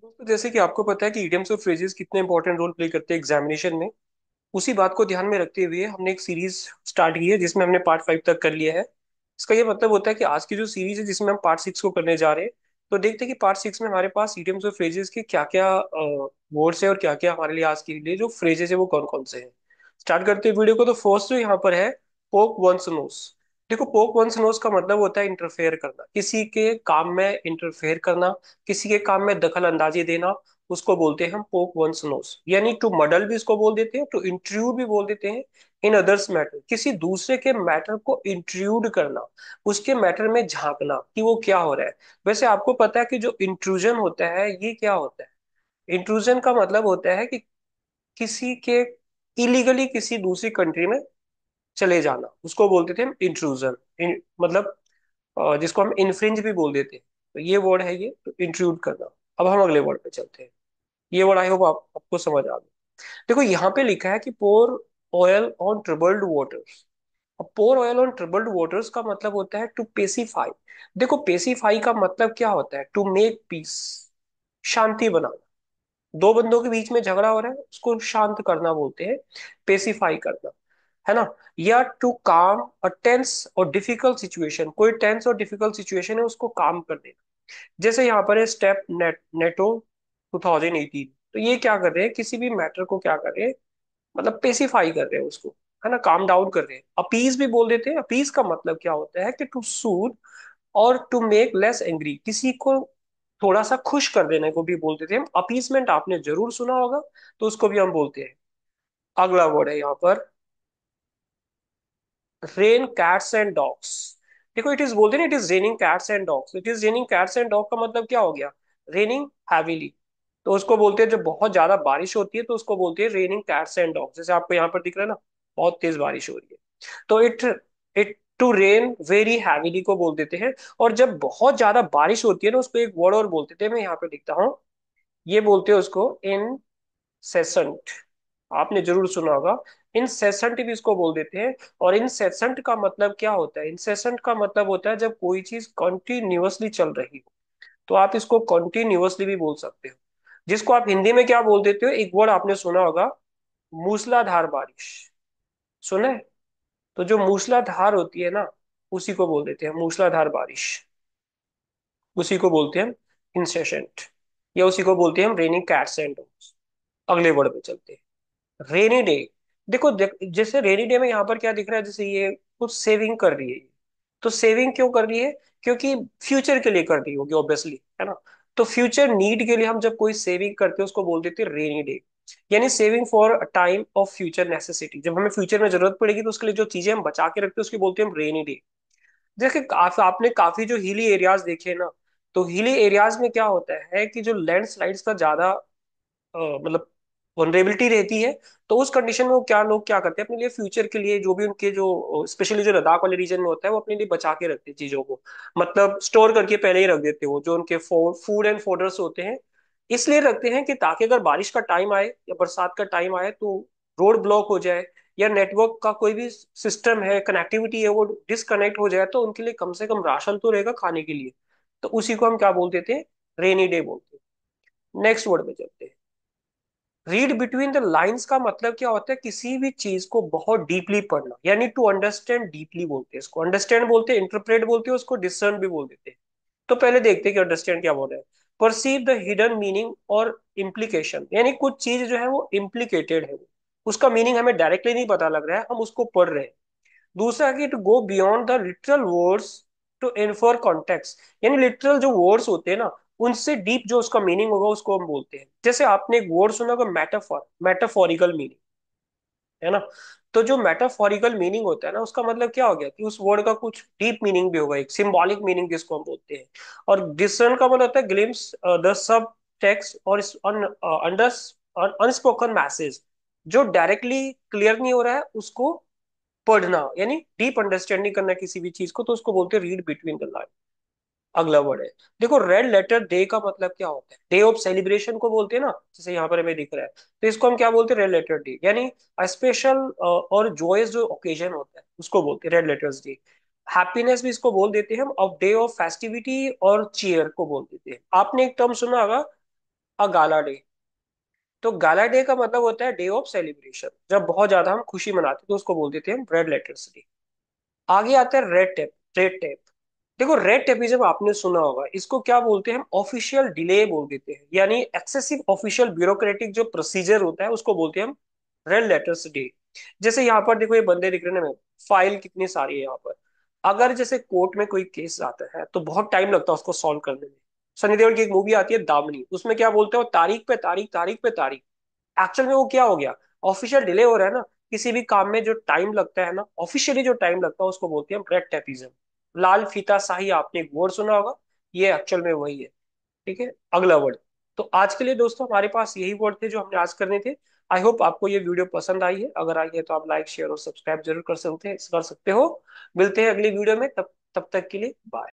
दोस्तों, जैसे कि आपको पता है कि इडियम्स और फ्रेजेस कितने इंपॉर्टेंट रोल प्ले करते हैं एग्जामिनेशन में। उसी बात को ध्यान में रखते हुए हमने एक सीरीज स्टार्ट की है जिसमें हमने पार्ट 5 तक कर लिया है। इसका ये मतलब होता है कि आज की जो सीरीज है जिसमें हम पार्ट 6 को करने जा रहे हैं, तो देखते हैं कि पार्ट 6 में हमारे पास इडियम्स और फ्रेजेस के क्या क्या वर्ड्स है और क्या क्या हमारे लिए आज के लिए जो फ्रेजेस है वो कौन कौन से हैं। स्टार्ट करते हैं वीडियो को। तो फर्स्ट जो यहाँ पर है, पोक वंस नोस। देखो, पोक वंस नोस का मतलब होता है इंटरफेयर करना, किसी के काम में इंटरफेयर करना, किसी के काम में दखल अंदाजी देना। उसको बोलते हैं हम पोक वंस नोस। यानी टू मडल भी इसको बोल देते हैं, टू इंट्रूड भी बोल देते हैं। इन अदर्स मैटर, किसी दूसरे के मैटर को इंट्रूड करना, उसके मैटर में झांकना कि वो क्या हो रहा है। वैसे आपको पता है कि जो इंट्रूजन होता है ये क्या होता है? इंट्रूजन का मतलब होता है कि किसी के इलीगली किसी दूसरी कंट्री में चले जाना, उसको बोलते थे हम इंट्रूजन। मतलब जिसको हम इन्फ्रिंज भी बोल देते हैं। तो ये वर्ड है, ये तो इंट्रूड करना। अब हम अगले वर्ड पे चलते हैं। ये वर्ड आई होप आपको समझ आ गया। देखो, यहाँ पे लिखा है कि पोर ऑयल ऑन ट्रबल्ड वाटर्स। अब पोर ऑयल ऑन ट्रबल्ड वाटर्स का मतलब होता है टू पेसिफाई। देखो, पेसिफाई का मतलब क्या होता है? टू मेक पीस, शांति बनाना। दो बंदों के बीच में झगड़ा हो रहा है, उसको शांत करना बोलते हैं, पेसिफाई करना, है ना। या टू काम अ टेंस और डिफिकल्ट सिचुएशन, कोई टेंस और डिफिकल्ट सिचुएशन है उसको काम कर देना। जैसे यहाँ पर है स्टेप नेटो 2018। तो ये क्या कर रहे हैं? किसी भी मैटर को क्या कर रहे हैं? मतलब पेसिफाई कर रहे हैं उसको, है ना, काम डाउन कर रहे हैं। अपीज भी बोल देते हैं। अपीज का मतलब क्या होता है कि टू सूद और टू मेक लेस एंग्री, किसी को थोड़ा सा खुश कर देने को भी बोलते थे हम। अपीसमेंट आपने जरूर सुना होगा, तो उसको भी हम बोलते हैं। अगला वर्ड है यहाँ पर, रेन कैट्स एंड डॉग्स। देखो, इट इज बोलते हैं it is raining cats and dogs. It is raining cats and dog का मतलब क्या हो गया? Raining heavily. तो उसको बोलते हैं जब बहुत ज्यादा बारिश होती है तो उसको बोलते हैं रेनिंग कैट्स एंड डॉग्स। जैसे आपको यहाँ पर दिख रहा है ना, बहुत तेज बारिश हो रही है। तो it it to rain very heavily को बोल देते हैं। और जब बहुत ज्यादा बारिश होती है ना, उसको एक वर्ड और बोलते थे, मैं यहाँ पे लिखता हूँ। ये बोलते हैं उसको इनसेसेंट। आपने जरूर सुना होगा, इनसेसेंट भी इसको बोल देते हैं। और इनसेसेंट का मतलब क्या होता है? इनसेसेंट का मतलब होता है जब कोई चीज कंटिन्यूअसली चल रही हो, तो आप इसको कंटिन्यूअसली भी बोल सकते हो। जिसको आप हिंदी में क्या बोल देते हो? एक वर्ड आपने सुना होगा, मूसलाधार बारिश। सुना है? तो जो मूसलाधार होती है ना, उसी को बोल देते हैं मूसलाधार बारिश। उसी को बोलते हैं हम इंसेसेंट, या उसी को बोलते हैं हम रेनिंग कैट्स एंड डॉग्स। अगले वर्ड पे चलते हैं, रेनी डे। देखो जैसे रेनी डे में यहाँ पर क्या दिख रहा है? जैसे ये कुछ सेविंग कर रही है। तो सेविंग क्यों कर रही है? क्योंकि फ्यूचर के लिए कर रही होगी ऑब्वियसली, है ना। तो फ्यूचर नीड के लिए हम जब कोई सेविंग करते हैं उसको बोल देते हैं रेनी डे। यानी saving for a time of future necessity, जब हमें फ्यूचर में जरूरत पड़ेगी तो उसके लिए जो चीजें हम बचा के रखते हैं उसकी बोलते हैं हम रेनी डे। देखिए, आपने काफी जो हिली एरियाज देखे ना, तो हिली एरियाज में क्या होता है कि जो लैंडस्लाइड्स का ज्यादा मतलब वनरेबिलिटी रहती है। तो उस कंडीशन में वो क्या लोग क्या करते हैं अपने लिए फ्यूचर के लिए, जो भी उनके जो स्पेशली जो लद्दाख वाले रीजन में होता है, वो अपने लिए बचा के रखते हैं चीजों को। मतलब स्टोर करके पहले ही रख देते हो जो उनके फूड एंड फोडर्स होते हैं। इसलिए रखते हैं कि ताकि अगर बारिश का टाइम आए या बरसात का टाइम आए तो रोड ब्लॉक हो जाए, या नेटवर्क का कोई भी सिस्टम है, कनेक्टिविटी है, वो डिसकनेक्ट हो जाए, तो उनके लिए कम से कम राशन तो रहेगा खाने के लिए। तो उसी को हम क्या बोल देते हैं? रेनी डे बोलते हैं। नेक्स्ट वर्ड पे चलते हैं, रीड बिटवीन द लाइंस का मतलब क्या होता है? किसी भी चीज को बहुत डीपली पढ़ना, यानी टू अंडरस्टैंड डीपली बोलते हैं इसको। अंडरस्टैंड बोलते हैं, इंटरप्रेट बोलते हैं, उसको डिसर्न भी बोल देते हैं। तो पहले देखते हैं कि अंडरस्टैंड क्या बोल रहा है। परसीव द हिडन मीनिंग और इम्प्लीकेशन, यानी कुछ चीज जो है वो इम्प्लीकेटेड है, वो उसका मीनिंग हमें डायरेक्टली नहीं पता लग रहा है, हम उसको पढ़ रहे हैं। दूसरा कि to go beyond the literal words to infer context, यानी लिटरल जो वर्ड्स होते हैं ना, उनसे डीप जो उसका मीनिंग होगा उसको हम बोलते हैं। जैसे आपने एक वर्ड सुना होगा मेटाफॉर, मेटाफोरिकल मीनिंग, है ना। तो जो मेटाफोरिकल मीनिंग होता है ना, उसका मतलब क्या हो गया कि उस वर्ड का कुछ डीप मीनिंग भी होगा, एक सिंबॉलिक मीनिंग जिसको हम बोलते हैं। और डिसर्न का मतलब होता है ग्लिम्स द सब टेक्स्ट और अंडर अनस्पोकन मैसेज, जो डायरेक्टली क्लियर नहीं हो रहा है उसको पढ़ना, यानी डीप अंडरस्टैंडिंग करना किसी भी चीज को, तो उसको बोलते हैं रीड बिटवीन द लाइन। अगला वर्ड है, देखो रेड लेटर डे का मतलब क्या होता है? डे ऑफ सेलिब्रेशन को बोलते हैं ना, जैसे यहाँ पर हमें दिख रहा है। तो इसको हम क्या बोलते हैं? रेड लेटर डे, यानी स्पेशल और जॉयस जो ओकेजन होता है उसको बोलते हैं रेड लेटर्स डे। हैप्पीनेस भी इसको बोल देते हैं हम, ऑफ डे ऑफ फेस्टिविटी और चीयर को बोल देते हैं। आपने एक टर्म सुना होगा, अ गाला डे। तो गाला डे का मतलब होता है डे ऑफ सेलिब्रेशन, जब बहुत ज्यादा हम खुशी मनाते हैं तो उसको बोल देते हैं हम रेड लेटर्स डे। आगे आता है रेड टेप। रेड टेप, देखो रेड टेपिज्म आपने सुना होगा, इसको क्या बोलते हैं हम, ऑफिशियल डिले बोल देते हैं, यानी एक्सेसिव ऑफिशियल ब्यूरोक्रेटिक जो प्रोसीजर होता है उसको बोलते हैं हम रेड लेटर्स डे। जैसे यहाँ पर देखो ये बंदे दिख रहे हैं ना, फाइल कितनी सारी है यहाँ पर। अगर जैसे कोर्ट में कोई केस आता है तो बहुत टाइम लगता है उसको सॉल्व करने में। सनी देओल की एक मूवी आती है दामनी, उसमें क्या बोलते हो, तारीख पे तारीख, तारीख पे तारीख। एक्चुअल में वो क्या हो गया, ऑफिशियल डिले हो रहा है ना। किसी भी काम में जो टाइम लगता है ना, ऑफिशियली जो टाइम लगता है उसको बोलते हैं रेड टेपिज्म। लाल फीता शाही आपने एक वर्ड सुना होगा, ये एक्चुअल में वही है। ठीक है, अगला वर्ड। तो आज के लिए दोस्तों हमारे पास यही वर्ड थे जो हमने आज करने थे। आई होप आपको ये वीडियो पसंद आई है, अगर आई है तो आप लाइक शेयर और सब्सक्राइब जरूर कर सकते हो। मिलते हैं अगली वीडियो में, तब तब तक के लिए बाय।